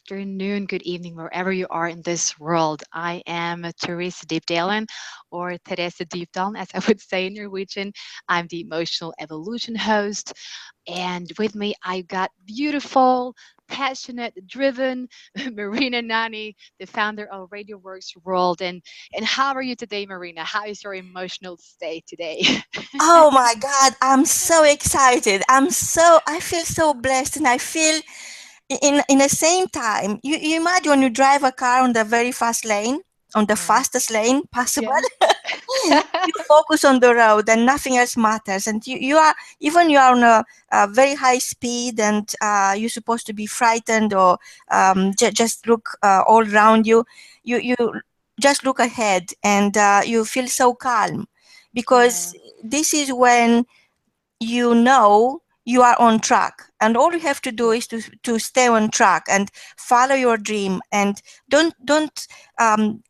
afternoon, good evening, wherever you are in this world. I am Therese Dypdalen, or Therese Dypdalen, as I would say in Norwegian. I'm the emotional evolution host, and with me, I got beautiful, passionate, driven Marina Nani, the founder of Radio Works World. And how are you today, Marina? How is your emotional state today? Oh my God, I'm so excited. I feel so blessed, and I feel in the same time, you imagine when you drive a car on the very fast lane, on the Yeah. fastest lane possible, Yeah. you focus on the road and nothing else matters. And you are, even you are on a very high speed, and you're supposed to be frightened, or just look all around you. You just look ahead, and you feel so calm, Yeah. because this is when you know you are on track, and all you have to do Yeah. is to stay on track and follow your dream, and don't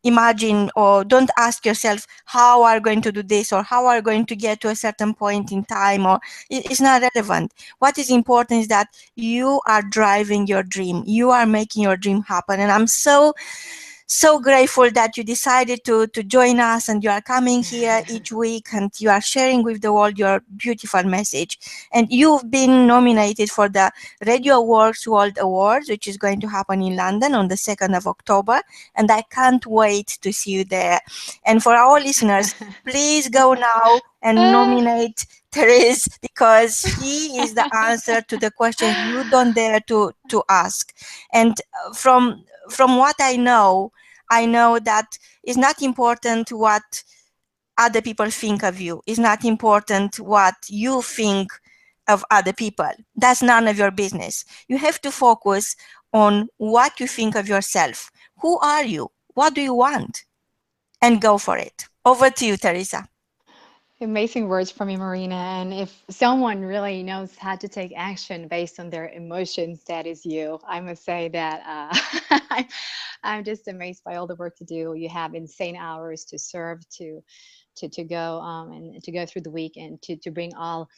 imagine, or don't ask yourself how are you going to do this, or how are you going to get to a certain point in time, or it's not relevant. What is important is that you are driving your dream, you are making your dream happen. And I'm so grateful that you decided to join us, and you are coming here each week, and you are sharing with the world your beautiful message. And you've been nominated for the Radio W.O.R.K.S World Awards, which is going to happen in London on the 2nd of October. And I can't wait to see you there. And for our listeners, please go now and nominate Therese, because she is the answer to the questions you don't dare to ask. And from what I know that it's not important what other people think of you. It's not important what you think of other people. That's none of your business. You have to focus on what you think of yourself. Who are you? What do you want? And go for it. Over to you, Teresa. Amazing words from you, Marina. And if someone really knows how to take action based on their emotions, that is you. I must say that I'm just amazed by all the work to do. You have insane hours to serve, to go and to go through the week, and to bring all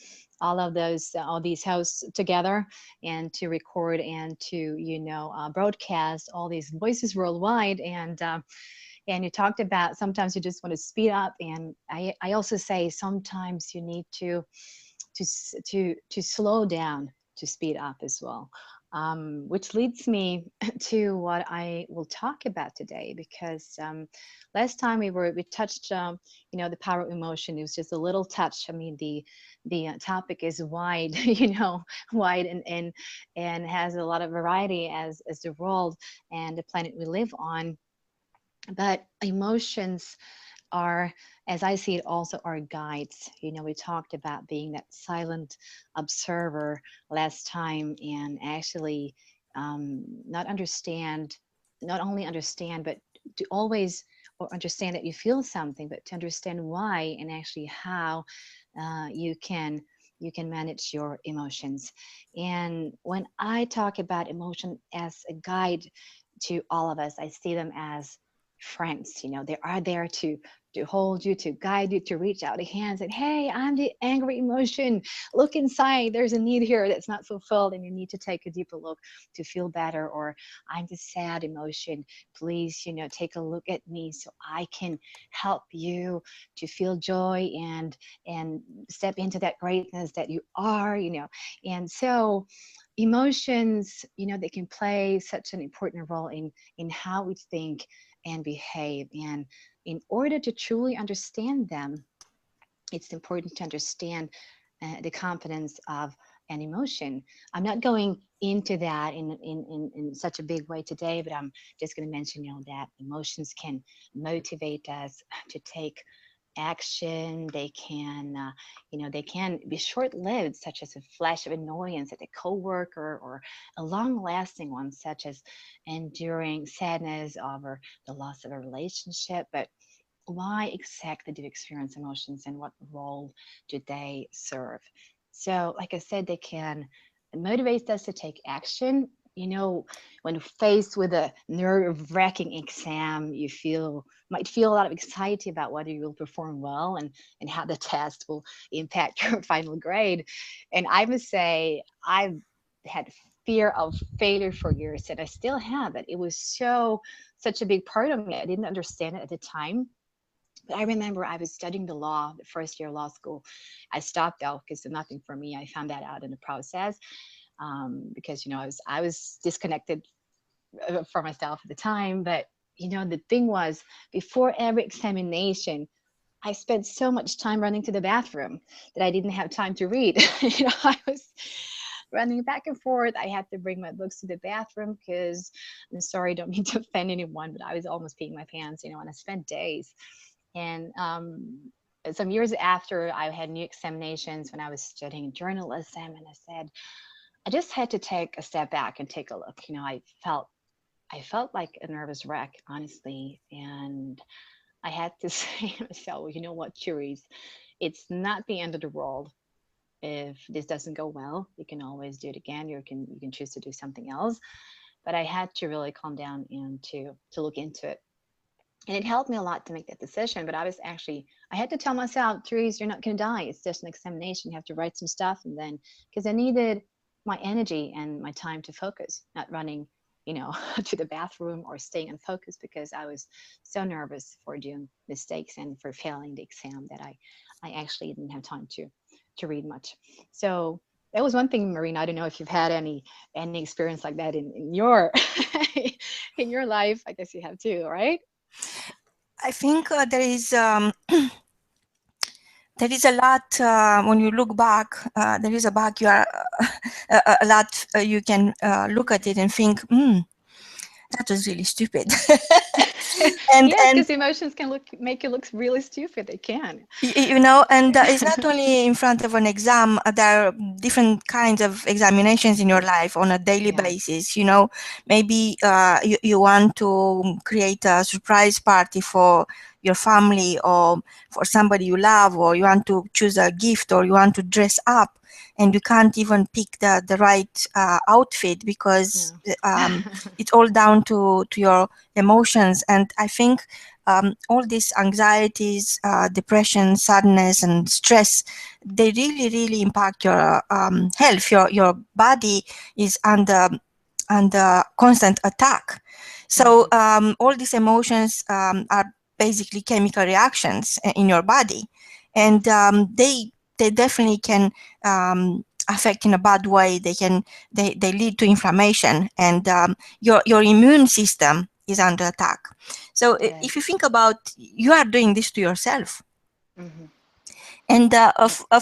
of those all these hosts together, and to record, and to broadcast all these voices worldwide. And you talked about sometimes you just want to speed up, and I also say sometimes you need to slow down to speed up as well. Which leads me to what I will talk about today, because last time we touched the power of emotion. It was just a little touch. I mean, the topic is wide, wide, and has a lot of variety as the world and the planet we live on. But emotions are, as I see it, also are guides. We talked about being that silent observer last time, and actually not understand, not only understand, but to always or understand that you feel something, but to understand why, and actually how you can manage your emotions. And when I talk about emotion as a guide to all of us, I see them as friends. They are there to hold you, to guide you, to reach out a hand and, hey, I'm the angry emotion, look inside, there's a need here that's not fulfilled, and you need to take a deeper look to feel better. Or I'm the sad emotion, please, take a look at me so I can help you to feel joy and step into that greatness that you are. And so emotions, they can play such an important role in how we think and behave. And in order to truly understand them, it's important to understand the competence of an emotion. I'm not going into that in such a big way today, but I'm just going to mention, that emotions can motivate us to take action. They can be short-lived, such as a flash of annoyance at a coworker, or a long-lasting one, such as enduring sadness over the loss of a relationship. But why exactly do we experience emotions, and what role do they serve? So, like I said, they can motivate us to take action. When faced with a nerve-wracking exam, you might feel a lot of anxiety about whether you will perform well, and how the test will impact your final grade. And I must say, I've had fear of failure for years, and I still have it. It was such a big part of me. I didn't understand it at the time. But I remember I was studying the law, the first year of law school. I stopped out because it's nothing for me. I found that out in the process, because I was disconnected for myself at the time. But the thing was, before every examination, I spent so much time running to the bathroom that I didn't have time to read. I was running back and forth. I had to bring my books to the bathroom because I'm sorry, I don't mean to offend anyone, but I was almost peeing my pants, and I spent days. And some years after, I had new examinations when I was studying journalism, and I said, I just had to take a step back and take a look. I felt like a nervous wreck, honestly, and I had to say to myself, well, you know what, Therese, it's not the end of the world. If this doesn't go well, you can always do it again. You can choose to do something else. But I had to really calm down and to look into it. And it helped me a lot to make that decision. But I had to tell myself, Therese, you're not going to die. It's just an examination. You have to write some stuff. And then, because I needed my energy and my time to focus, not running, to the bathroom or staying unfocused, because I was so nervous for doing mistakes and for failing the exam that I actually didn't have time to read much. So that was one thing, Marina. I don't know if you've had any experience like that in your in your life. I guess you have too, right? I think there is a lot when you look back. There is a back. You are a lot. You can look at it and think, that was really stupid. and Yes, and because emotions can make you look really stupid. They can. and it's not only in front of an exam. There are different kinds of examinations in your life on a daily Yeah. basis. Maybe you want to create a surprise party for your family or for somebody you love, or you want to choose a gift, or you want to dress up, and you can't even pick the right outfit because it's all down to your emotions. And I think all these anxieties, depression, sadness, and stress, they really, really impact your health. Your body is under constant attack. So all these emotions are basically chemical reactions in your body, and they definitely can affect in a bad way. They lead to inflammation, and your immune system is under attack. So if you think about, you are doing this to yourself. Mm-hmm. And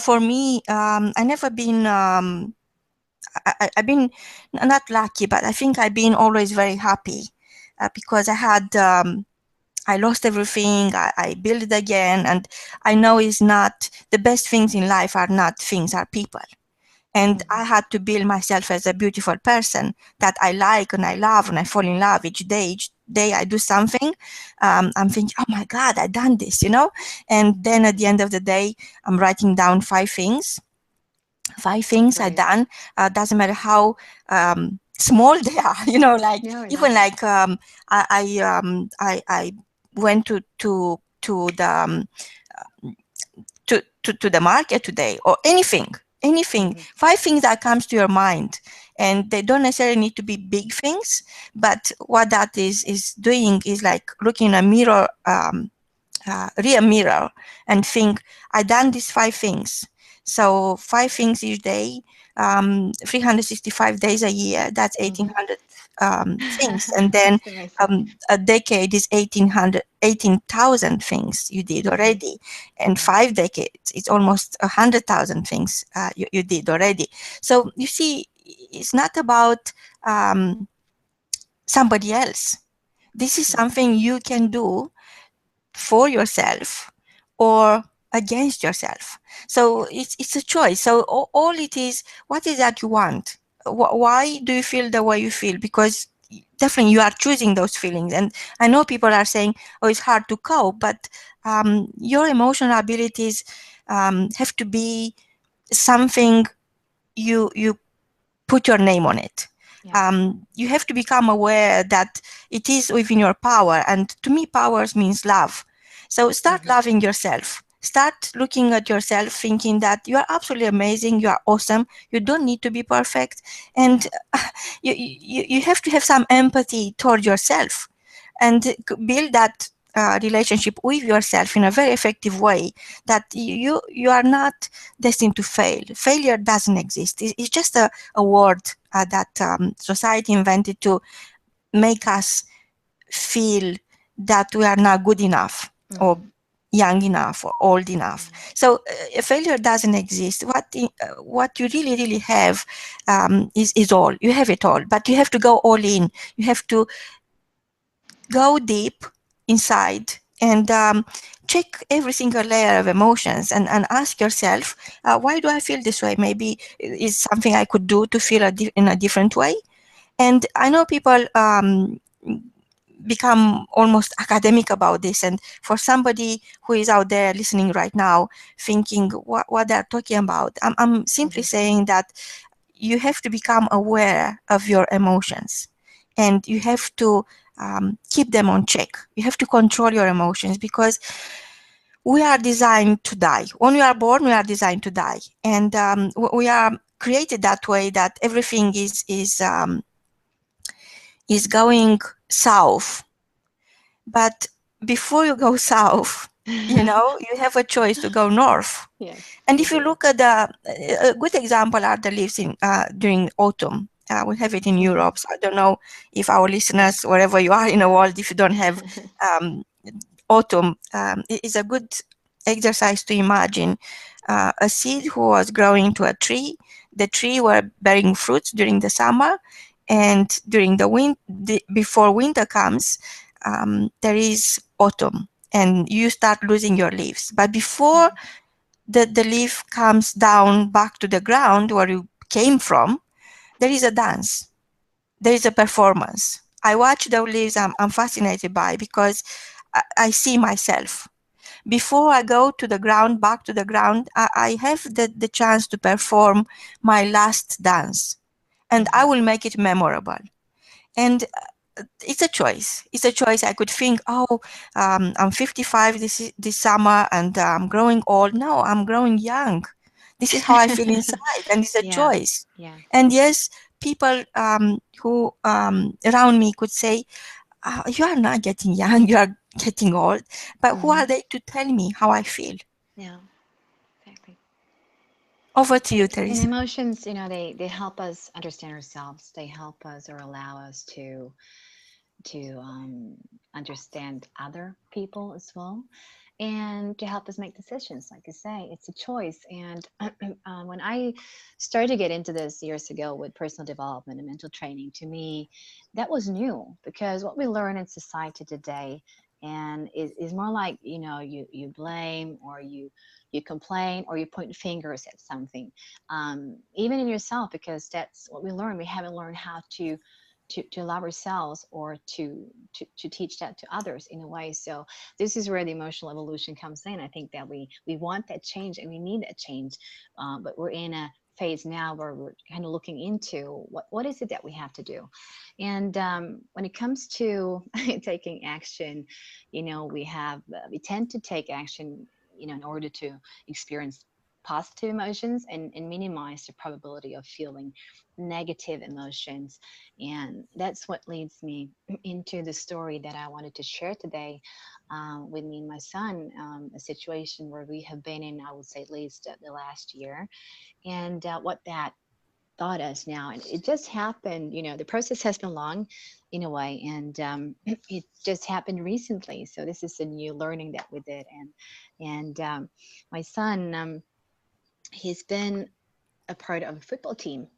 for me, I never been I've been not lucky, but I think I've been always very happy because I lost everything. I built it again, and I know it's not the best things in life are not things, are people. And I had to build myself as a beautiful person that I like and I love, and I fall in love each day. Each day I do something, I'm thinking, oh my God, I done this, And then at the end of the day, I'm writing down 5 things. 5 things I done. Doesn't matter how small they are, like even like I went to the to the market today, or anything. 5 things that comes to your mind, and they don't necessarily need to be big things, but what that is doing is like looking in a mirror, rear mirror, and think, I done these 5 things. So 5 things each day, 365 days a year, that's 1800 things. And then a decade is 18,000 things you did already. And 5 decades, it's almost 100,000 things you did already. So you see, it's not about somebody else. This is something you can do for yourself or against yourself. So it's a choice. So all it is, what is that you want? Why do you feel the way you feel? Because definitely you are choosing those feelings. And I know people are saying, oh, it's hard to cope, but your emotional abilities have to be something you put your name on it. You have to become aware that it is within your power. And to me, powers means love. So start loving yourself. Start looking at yourself thinking that you are absolutely amazing, you are awesome, you don't need to be perfect, and you have to have some empathy toward yourself and build that relationship with yourself in a very effective way, that you are not destined to fail. Failure doesn't exist. It's just a word that society invented to make us feel that we are not good enough or young enough or old enough. So failure doesn't exist. What you really have is all. You have it all, but you have to go all in. You have to go deep inside and check every single layer of emotions and ask yourself, why do I feel this way? Maybe is something I could do to feel in a different way. And I know people become almost academic about this, and for somebody who is out there listening right now thinking what they're talking about, I'm simply saying that you have to become aware of your emotions, and you have to keep them on check. You have to control your emotions, because we are designed to die. When we are born, we are designed to die, and we are created that way, that everything is going south. But before you go south, you have a choice to go north. Yes. And if you look at a good example are the leaves in during autumn. We have it in Europe. So I don't know if our listeners, wherever you are in the world, if you don't have um, autumn, it is a good exercise to imagine a seed who was growing into a tree. The tree were bearing fruits during the summer, and during before winter comes, there is autumn, and you start losing your leaves. But before the leaf comes down back to the ground where you came from, there is a dance, there is a performance. I watch the leaves, I'm fascinated by, because I see myself. Before I go to the ground, back to the ground, I have the chance to perform my last dance, and I will make it memorable. And it's a choice. It's a choice. I could think, oh, I'm 55 this summer, and I'm growing old. No, I'm growing young. This is how I feel inside, and it's a Yeah. choice. Yeah. And yes, people who around me could say, you are not getting young, you are getting old. But who are they to tell me how I feel? Yeah. Exactly. Over to you, And Therese. emotions, they help us understand ourselves. They help us or allow us to understand other people as well, and to help us make decisions. Like you say, it's a choice. And when I started to get into this years ago with personal development and mental training, to me, that was new, because what we learn in society today and is more like, you blame, or you complain, or you point fingers at something, even in yourself, because that's what we learn. We haven't learned how to love ourselves, or to teach that to others in a way. So this is where the emotional evolution comes in. I think that we want that change, and we need that change, but we're in a phase now where we're kind of looking into what is it that we have to do. And when it comes to taking action, we tend to take action, in order to experience positive emotions, and minimize the probability of feeling negative emotions. And that's what leads me into the story that I wanted to share today, with me and my son, a situation where we have been in, I would say, at least the last year, and what that taught us now. And it just happened, the process has been long in a way, and it just happened recently. So this is a new learning that we did. And my son, he's been a part of a football team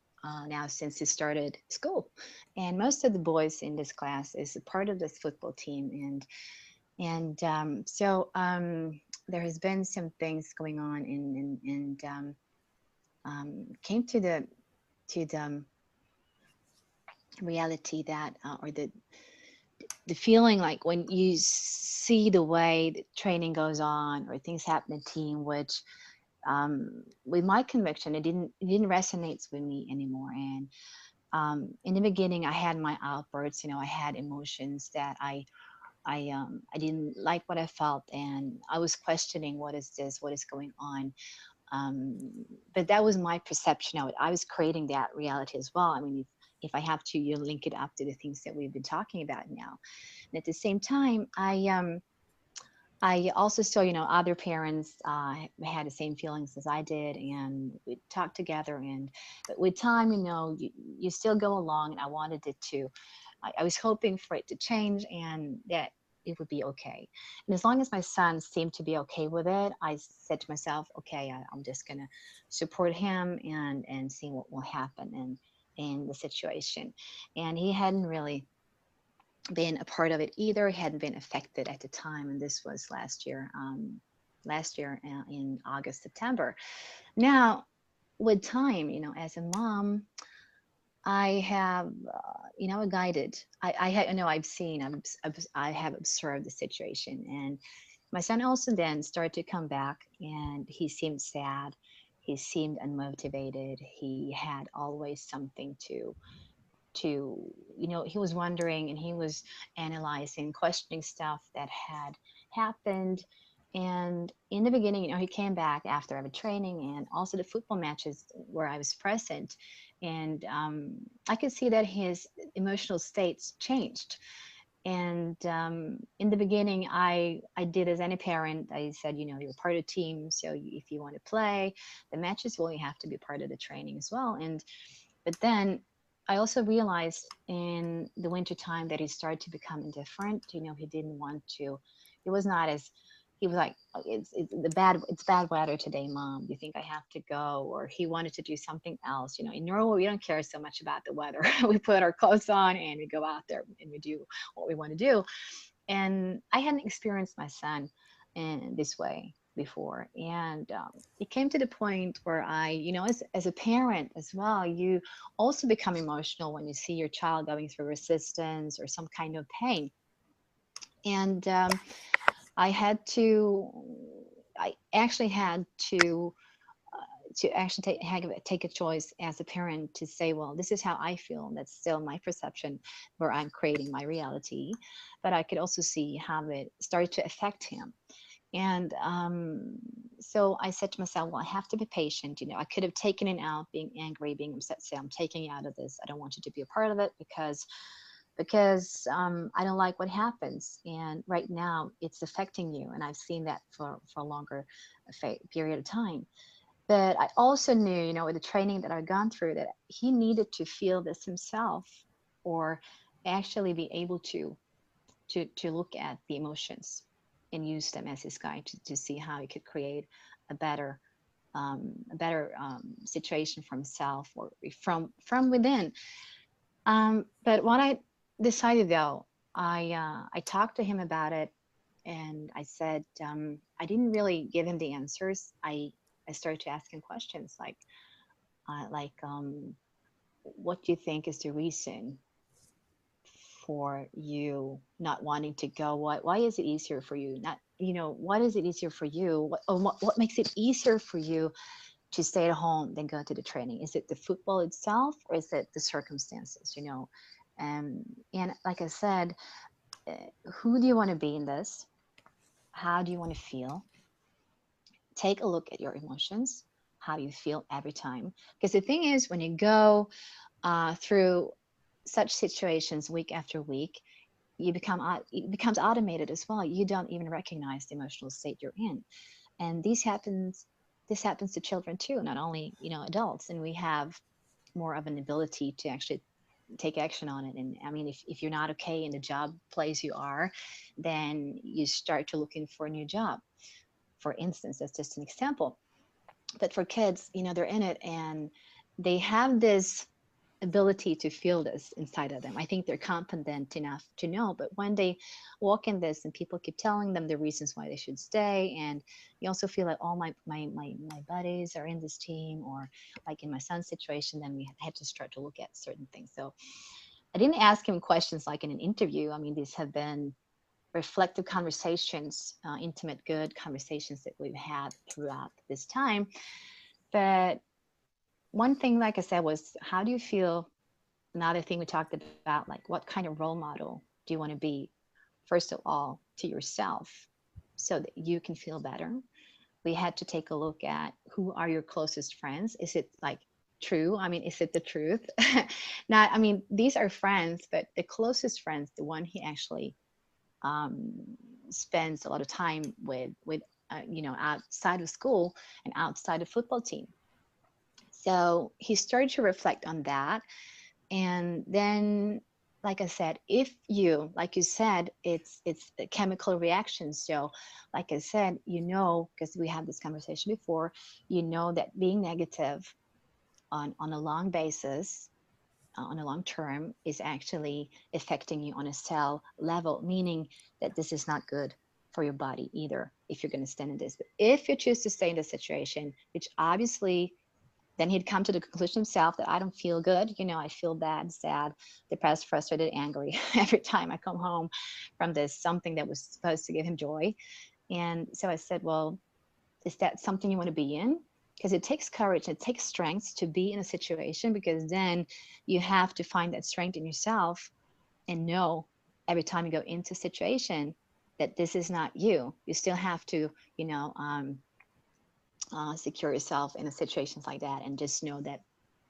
now since he started school, and most of the boys in this class is a part of this football team. And there has been some things going on, and came to the reality that, or the feeling, like when you see the way that training goes on, or things happen in team, which, with my conviction, it didn't resonate with me anymore. And in the beginning, I had my outbursts. I had emotions that I didn't like what I felt, and I was questioning, what is this? What is going on? Um, but that was my perception of it. I was creating that reality as well. I mean, if I have to, you link it up to the things that we've been talking about now. And at the same time, I also saw, other parents had the same feelings as I did, and we talked together. And but with time, you still go along, and I wanted it to. I was hoping for it to change, and that it would be okay. And as long as my son seemed to be okay with it, I said to myself, okay, I'm just gonna support him and see what will happen in the situation. And he hadn't really been a part of it either. He hadn't been affected at the time, and this was last year in August, September. Now, with time, as a mom, I have, guided. I've seen, I have observed the situation, and my son also then started to come back, and he seemed sad. He seemed unmotivated. He had always something to he was wondering, and he was analyzing, questioning stuff that had happened. And in the beginning, he came back after our training and also the football matches where I was present. And I could see that his emotional states changed. And in the beginning, I did as any parent. I said, you're part of the team, so if you want to play the matches, well, you have to be part of the training as well. And but then I also realized in the winter time that he started to become indifferent. He didn't want to. He was not as. He was like, "Oh, it's bad weather today, Mom. Do you think I have to go?" Or he wanted to do something else. In Norway, we don't care so much about the weather. We put our clothes on and we go out there and we do what we want to do. And I hadn't experienced my son in this way before. And it came to the point where as a parent as well, you also become emotional when you see your child going through resistance or some kind of pain. And I had to, I actually had to actually take a choice as a parent to say, well, this is how I feel. That's still my perception where I'm creating my reality. But I could also see how it started to affect him. And so I said to myself, well, I have to be patient. I could have taken it out, being angry, being upset, say, I'm taking you out of this. I don't want you to be a part of it because I don't like what happens. And right now it's affecting you. And I've seen that for a longer period of time. But I also knew, with the training that I've gone through, that he needed to feel this himself, or actually be able to look at the emotions and use them as his guide to see how he could create a better situation for himself or from within. But what I decided, though, I talked to him about it, and I said, I didn't really give him the answers. I started to ask him questions like what do you think is the reason for you not wanting to go? Why is it easier for you? Not, what is it easier for you? What makes it easier for you to stay at home than go to the training? Is it the football itself, or is it the circumstances? And like I said, uh, who do you want to be in this? How do you want to feel? Take a look at your emotions. How do you feel every time? Because the thing is, when you go through such situations week after week, it becomes automated as well. You don't even recognize the emotional state you're in, and this happens to children too, not only adults. And we have more of an ability to actually take action on it. And I mean, if you're not okay in the job place you are, then you start to looking for a new job, for instance. That's just an example. But for kids, they're in it, and they have this ability to feel this inside of them. I think they're competent enough to know. But when they walk in this and people keep telling them the reasons why they should stay, and you also feel like all my buddies are in this team, or like in my son's situation, then we had to start to look at certain things. So I didn't ask him questions like in an interview. I mean, these have been reflective conversations, intimate, good conversations that we've had throughout this time. But one thing, like I said, was how do you feel? Another thing we talked about, like what kind of role model do you want to be first of all, to yourself so that you can feel better. We had to take a look at who are your closest friends. Is it like true? I mean, is it the truth? Not, I mean, these are friends, but the closest friends, the one he actually um, spends a lot of time with outside of school and outside of football team. So he started to reflect on that. And then, like I said, if you, like you said, it's a chemical reaction. So like I said, because we had this conversation before, that being negative on a long basis, on a long term, is actually affecting you on a cell level, meaning that this is not good for your body either if you're going to stand in this. But if you choose to stay in this situation, which obviously then he'd come to the conclusion himself that I don't feel good. I feel bad, sad, depressed, frustrated, angry every time I come home from this something that was supposed to give him joy. And so I said, well, is that something you want to be in? Because it takes courage, it takes strength to be in a situation, because then you have to find that strength in yourself and know every time you go into a situation that this is not you. You still have to, secure yourself in a situations like that, and just know that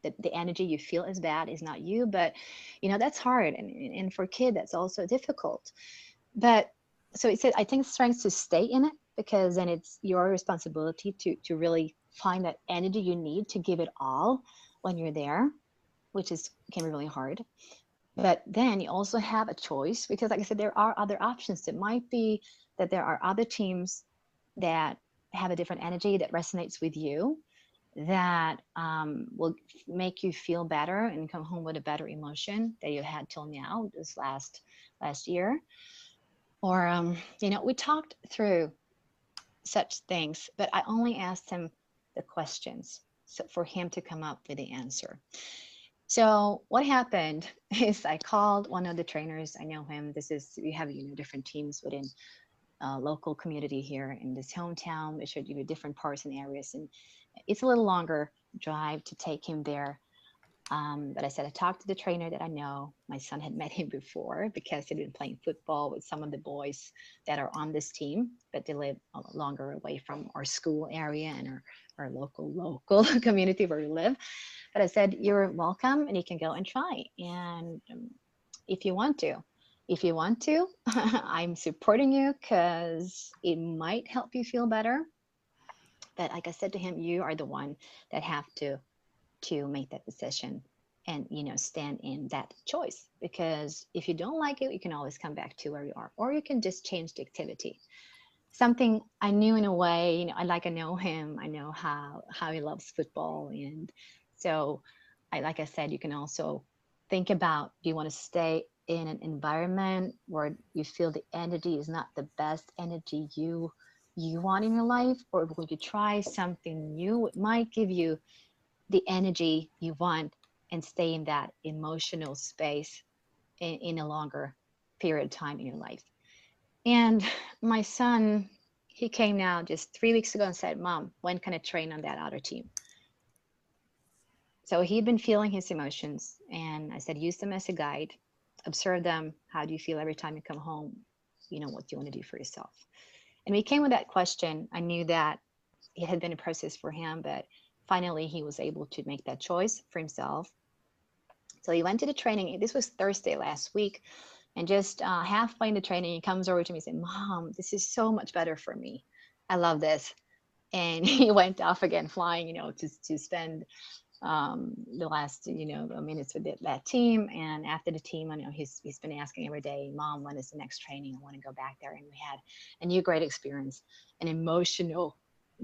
the energy you feel is bad is not you. But that's hard, and for a kid that's also difficult. But so it said, I think strength to stay in it, because then it's your responsibility to really find that energy you need to give it all when you're there, which is can be really hard. But then you also have a choice, because like I said, there are other options. It might be that there are other teams that have a different energy that resonates with you, that will make you feel better and come home with a better emotion that you had till now, this last year. Or we talked through such things, but I only asked him the questions so for him to come up with the answer. So what happened is I called one of the trainers. I know him. We have different teams within local community here in this hometown. We should different parts and areas, and it's a little longer drive to take him there. But I said I talked to the trainer that I know. My son had met him before because he'd been playing football with some of the boys that are on this team, but they live a lot longer away from our school area and our local community where we live. But I said, you're welcome and you can go and try. And if you want to, I'm supporting you because it might help you feel better. But like I said to him, you are the one that have to make that decision and stand in that choice, because if you don't like it, you can always come back to where you are, or you can just change the activity. Something I knew in a way, I know him, I know how he loves football. And so like I said, you can also think about, do you want to stay in an environment where you feel the energy is not the best energy you want in your life, or would you try something new? It might give you the energy you want and stay in that emotional space in a longer period of time in your life. And my son, he came now just 3 weeks ago and said, Mom, when can I train on that other team? So he'd been feeling his emotions, and I said, use them as a guide, observe them. How do you feel every time you come home? What do you want to do for yourself? And we came with that question. I knew that it had been a process for him, but finally he was able to make that choice for himself. So he went to the training. This was Thursday last week. And just halfway in the training, he comes over to me and said, Mom, this is so much better for me. I love this. And he went off again flying, to spend the last, minutes with that team. And after the team, I know he's been asking every day, Mom, when is the next training? I want to go back there. And we had a new great experience, an emotional,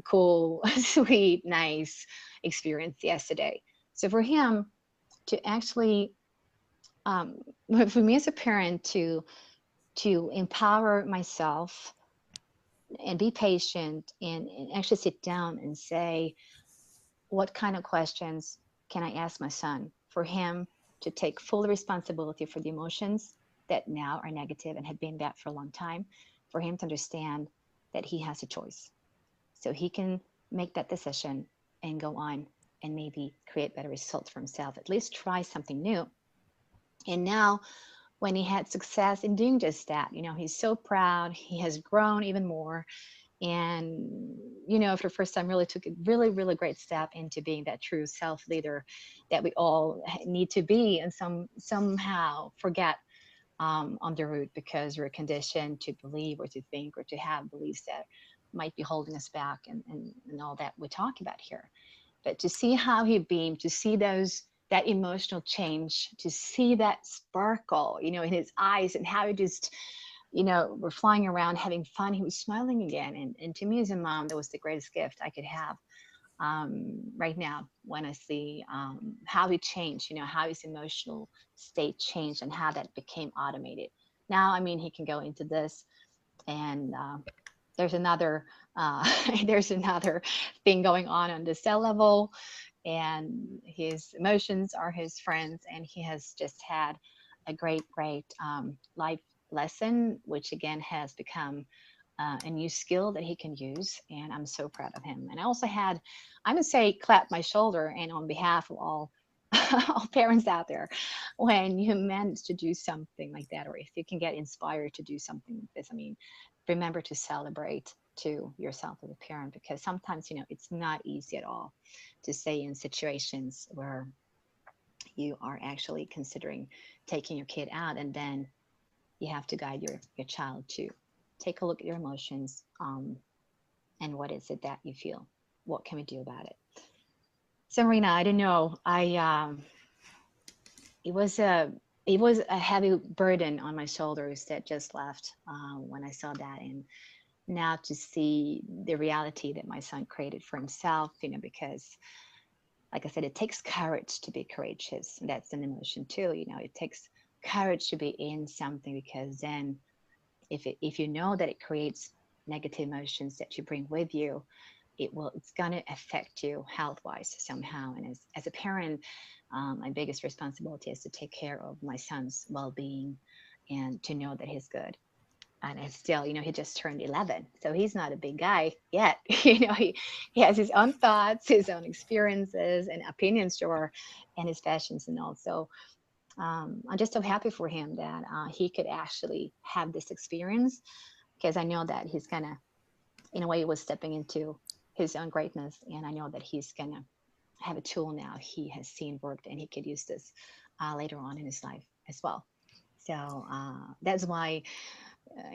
cool, sweet, nice experience yesterday. So for him to actually, for me as a parent to empower myself and be patient and actually sit down and say, what kind of questions can I ask my son for him to take full responsibility for the emotions that now are negative and have been that for a long time, for him to understand that he has a choice. So he can make that decision and go on and maybe create better results for himself, at least try something new. And now when he had success in doing just that. He's so proud. He has grown even more. And, for the first time, really took a really, really great step into being that true self leader that we all need to be, and somehow forget on the route, because we're conditioned to believe or to think or to have beliefs that might be holding us back, and all that we talk about here. But to see how he beamed, to see that emotional change, to see that sparkle, in his eyes, and how he just, we're flying around having fun. He was smiling again. And to me as a mom, that was the greatest gift I could have right now, when I see how he changed, how his emotional state changed and how that became automated. Now, I mean, he can go into this, and there's another there's another thing going on the cell level, and his emotions are his friends, and he has just had a great life lesson, which again has become a new skill that he can use, and I'm so proud of him. And I also had, I'm gonna say, clap my shoulder, and on behalf of all all parents out there, when you manage to do something like that, or if you can get inspired to do something like this, I mean, remember to celebrate to yourself as a parent, because sometimes it's not easy at all to stay in situations where you are actually considering taking your kid out, and then you have to guide your child to take a look at your emotions, and what is it that you feel, what can we do about it. So Marina, I don't know, it was a heavy burden on my shoulders that just left when I saw that. And now to see the reality that my son created for himself, because like I said, it takes courage to be courageous. And that's an emotion too. It takes courage to be in something, because then if you know that it creates negative emotions that you bring with you, it's going to affect you health wise somehow. And as a parent, my biggest responsibility is to take care of my son's well-being, and to know that he's good. And it's still, he just turned 11, so he's not a big guy yet. He has his own thoughts, his own experiences and opinions, sure, and his passions and all. So I'm just so happy for him that he could actually have this experience, because I know that he's gonna, in a way, he was stepping into his own greatness, and I know that he's gonna have a tool now he has seen worked, and he could use this later on in his life as well. So that's why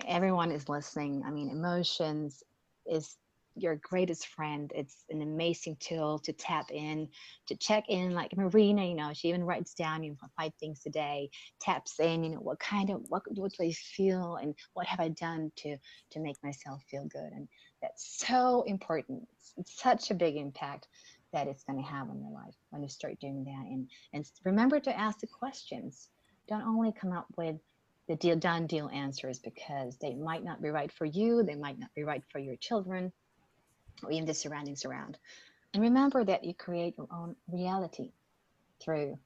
everyone is listening. I mean, emotions is your greatest friend. It's an amazing tool to tap in, to check in. Like Marina, she even writes down, 5 things a day, taps in, what do I feel, and what have I done to make myself feel good. And that's so important. It's such a big impact that it's going to have on your life when you start doing that. And remember to ask the questions. Don't only come up with the done deal answers, because they might not be right for you. They might not be right for your children, or even the surroundings around. And remember that you create your own reality through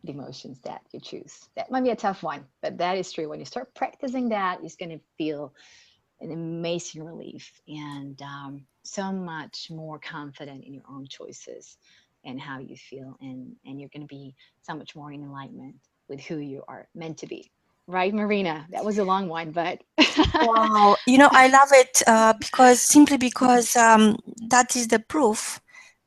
the emotions that you choose. That might be a tough one, but that is true. When you start practicing that, you're going to feel an amazing relief, and so much more confident in your own choices and how you feel. And you're going to be so much more in alignment with who you are meant to be. Right, Marina? That was a long one, but wow, I love it, because that is the proof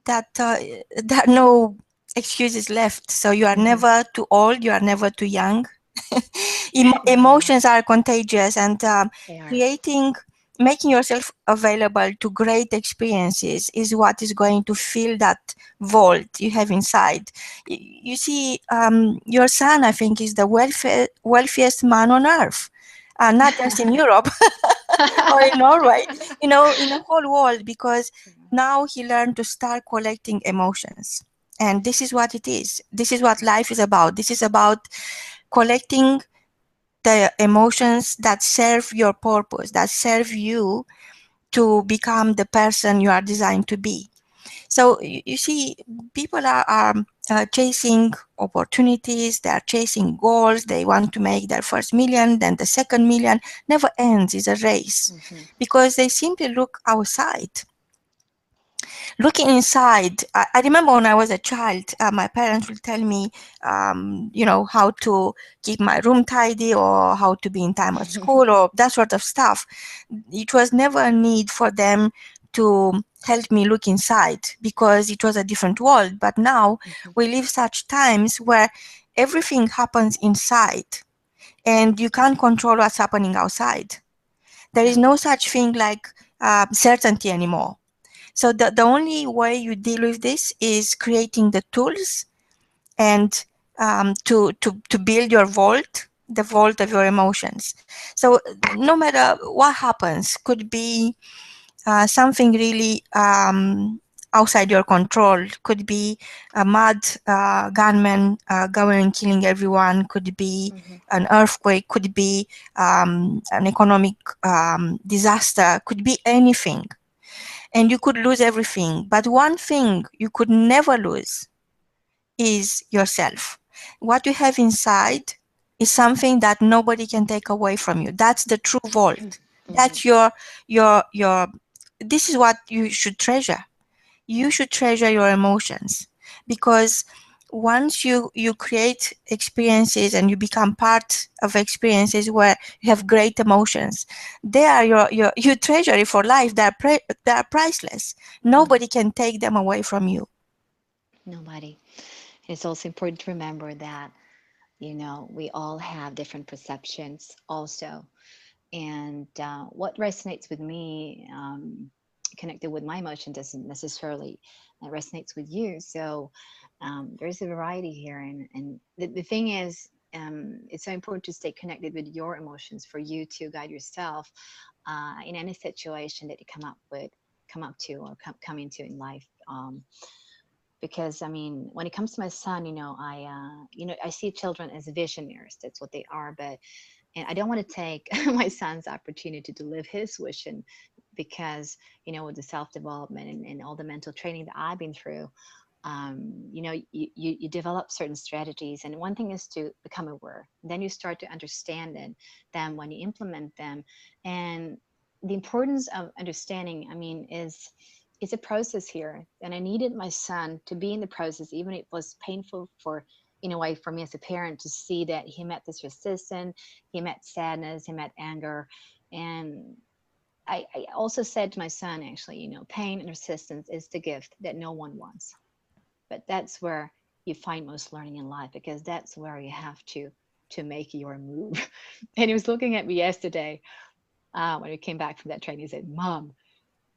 that there are no excuses left. So you are never too old, you are never too young. Emotions are contagious, and making yourself available to great experiences is what is going to fill that vault you have inside. You see, your son, I think, is the wealthiest man on earth, not just in Europe or in Norway, in the whole world, because now he learned to start collecting emotions. And this is what it is. This is what life is about. This is about collecting the emotions that serve your purpose, that serve you to become the person you are designed to be. So you see, people are chasing opportunities, they are chasing goals, they want to make their first million, then the second million. Never ends, it's a race, because they simply look outside. looking inside. I remember when I was a child, my parents would tell me, how to keep my room tidy or how to be in time at school or that sort of stuff. It was never a need for them to help me look inside because it was a different world. But now Mhm. we live such times where everything happens inside and you can't control what's happening outside. There is No. no such thing like certainty anymore. So the only way you deal with this is creating the tools and to build your vault, the vault of your emotions. So no matter what happens, could be something really outside your control. Could be a mad gunman going and killing everyone. Could be Mhm. an earthquake. Could be an economic disaster. Could be anything, and you could lose everything. But one thing you could never lose is yourself. What you have inside is something that nobody can take away from you. That's the true vault. Mhm. That's your this is what you should treasure. You Yeah. should treasure your emotions, because once you create experiences and you become part of experiences where you have great emotions, they are your you treasure it for life. They are priceless. Mhm. Nobody can take them away from you. Nobody. It's also important to remember that, we all have different perceptions also. And what resonates with me, connected with my emotion, doesn't necessarily resonates with you. So there's a variety here. And the thing is, it's so important to stay connected with your emotions for you to guide yourself in any situation that you come up to, or come into in life. Because I mean, when it comes to my son, I see children as visionaries. That's what they are. But and I don't want to take my son's opportunity to live his vision, because with the self development and all the mental training that I've been through, you develop certain strategies, and one thing is to become aware. Then you start to understand it. Then when you implement them, and the importance of understanding, I mean, is it's a process here, and I needed my son to be in the process, even if it was painful for in a way for me as a parent to see that he met this resistance, he met sadness, he met anger. And I also said to my son, actually, pain and resistance is the gift that no one wants. But that's where you find most learning in life, because that's where you have to make your move. And he was looking at me yesterday when we came back from that train. He said, "Mom,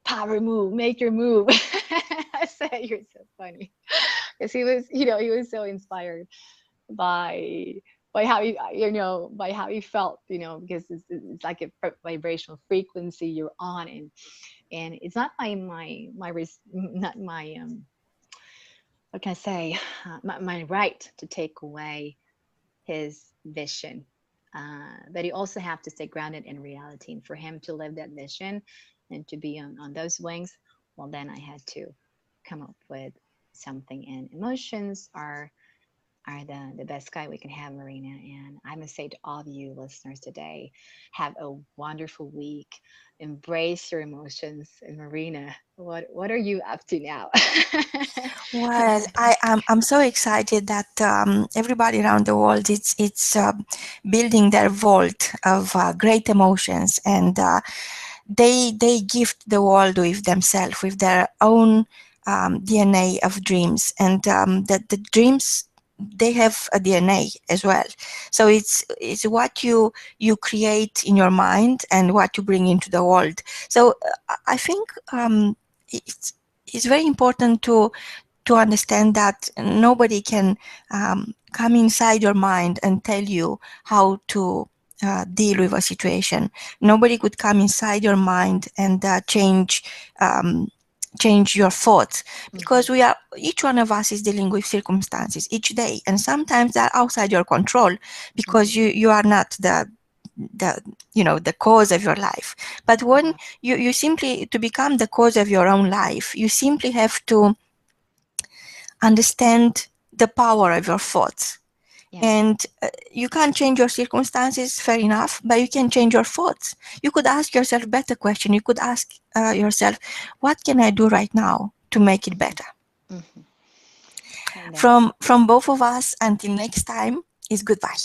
power move, make your move." I said, "You're so funny," because he was so inspired by how by how he felt, because it's like a vibrational frequency you're on. And it's not not my what can I say, my right to take away his vision. But you also have to stay grounded in reality, and for him to live that vision and to be on those wings, well, then I had to come up with something. And emotions are the best guide we can have, Marina. And I must say to all of you listeners today, have a wonderful week. Embrace your emotions. And Marina, what are you up to now? Well, I'm so excited that everybody around the world it's building their vault of great emotions, and they gift the world with themselves, with their own DNA of dreams, and that the dreams, they have a DNA as well. So it's what you create in your mind and what you bring into the world. So I think it's very important to understand that nobody can come inside your mind and tell you how to deal with a situation. Nobody could come inside your mind and um, change your thoughts, Mhm. because we are, each one of us is dealing with circumstances each day, and sometimes they're outside your control because Mhm. you are not the the cause of your life. But when Yeah. you simply, to become the cause of your own life, you simply have to understand the power of your thoughts. Yes. And you can't change your circumstances, fair enough, but you can change your thoughts. You could ask yourself better question. You could ask yourself, what can I do right now to make it better. Mm-hmm. I know. From both of us, until next time, is goodbye.